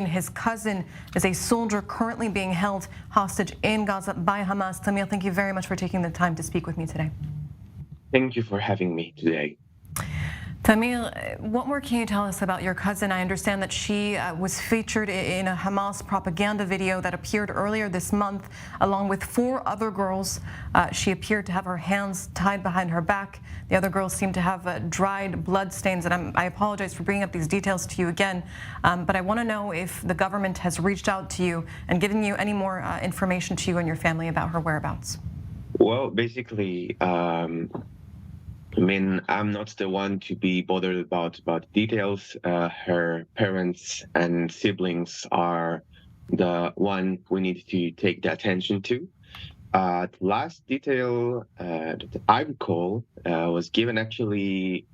His cousin is a soldier currently being held hostage in Gaza by Hamas. Tamir, thank you very much for taking the time to speak with me today. Thank you for having me today. Tamir, what more can you tell us about your cousin? I understand that she was featured in a Hamas propaganda video that appeared earlier this month, along with 4 other girls. She appeared to have her hands tied behind her back. The other girls seemed to have dried blood stains, and I apologize for bringing up these details to you again, but I want to know if the government has reached out to you and given you any more information to you and your family about her whereabouts. Well, basically, I'm not the one to be bothered about details. Her parents and siblings are the one we need to take the attention to. The last detail that I recall was given actually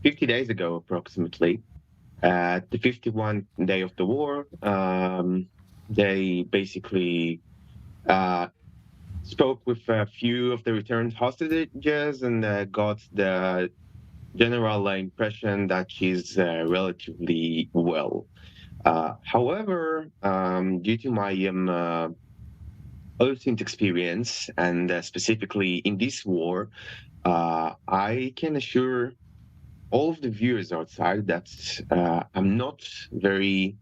50 days ago, approximately. At the 51st day of the war, they basically spoke with a few of the returned hostages and got the general impression that she's relatively well. However, due to my recent experience, and specifically in this war, I can assure all of the viewers outside that I'm not very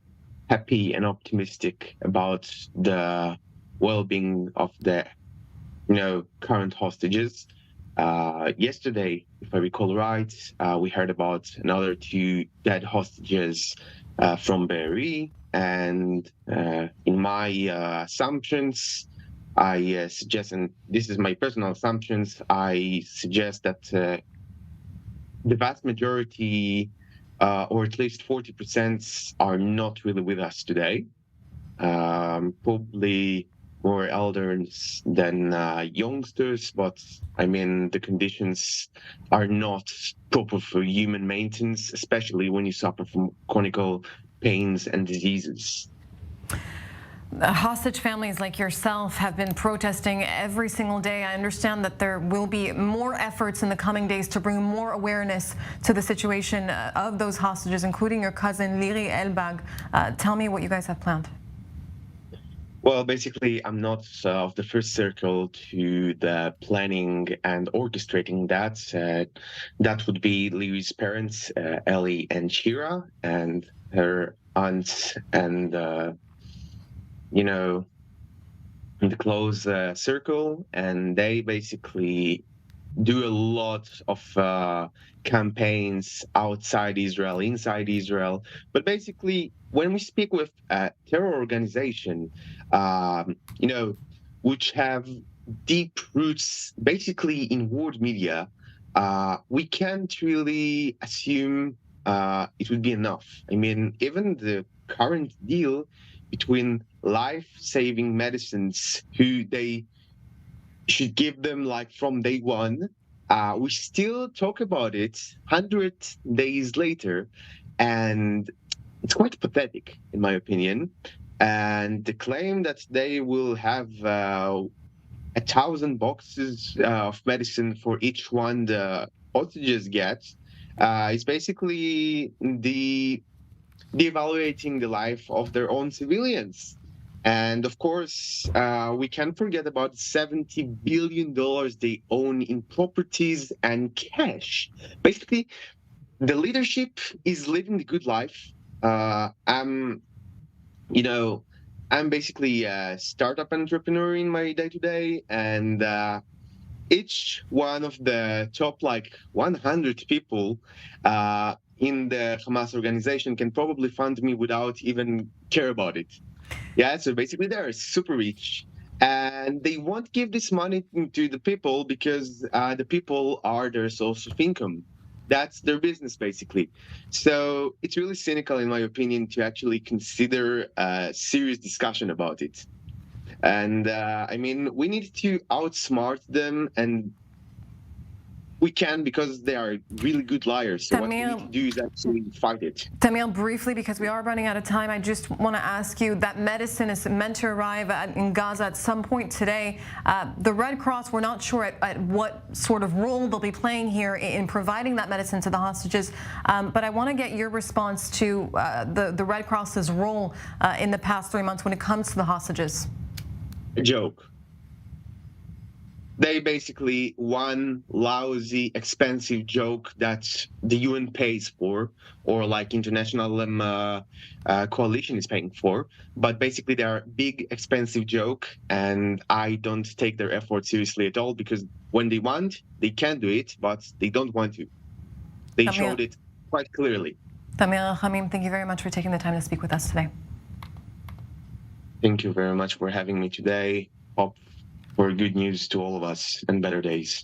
happy and optimistic about the well-being of the current hostages. Yesterday, if I recall right, we heard about another 2 dead hostages from Be'eri, and in my assumptions, I suggest, and this is my personal assumptions, I suggest that the vast majority, or at least 40%, are not really with us today. Probably more elders than youngsters, but the conditions are not proper for human maintenance, especially when you suffer from chronic pains and diseases. Hostage families like yourself have been protesting every single day. I understand that there will be more efforts in the coming days to bring more awareness to the situation of those hostages, including your cousin, Liri Elbag. Tell me what you guys have planned. Well, basically, I'm not of the first circle to the planning and orchestrating that. That would be Liri's parents, Ellie and Shira, and her aunts, and in the close circle, and they basically do a lot of campaigns outside Israel, inside Israel. But basically, when we speak with a terror organization, which have deep roots basically in world media, we can't really assume it would be enough. Even the current deal between life-saving medicines, who they should give them like from day one, we still talk about it 100 days later, and it's quite pathetic in my opinion. And the claim that they will have 1,000 boxes of medicine for each one the hostages get is basically devaluating the life of their own civilians. And of course, we can't forget about $70 billion they own in properties and cash. Basically, the leadership is living the good life. I'm basically a startup entrepreneur in my day-to-day, and each one of the top 100 people in the Hamas organization can probably fund me without even care about it. Yeah, so basically they're super rich, and they won't give this money to the people because the people are their source of income. That's their business, basically. So it's really cynical, in my opinion, to actually consider a serious discussion about it. And we need to outsmart them and we can because they are really good liars. So what we need to do is actually fight it. Tamir, briefly, because we are running out of time, I just want to ask you, that medicine is meant to arrive in Gaza at some point today. The Red Cross, we're not sure at what sort of role they'll be playing here in providing that medicine to the hostages, but I want to get your response to the Red Cross's role in the past 3 months when it comes to the hostages. A joke. They basically one lousy, expensive joke that the UN pays for, or like international coalition is paying for. But basically, they are a big, expensive joke, and I don't take their effort seriously at all because when they want, they can do it, but they don't want to. They showed it quite clearly. Tamir Rahamim, thank you very much for taking the time to speak with us today. Thank you very much for having me today. Hope for good news to all of us and better days.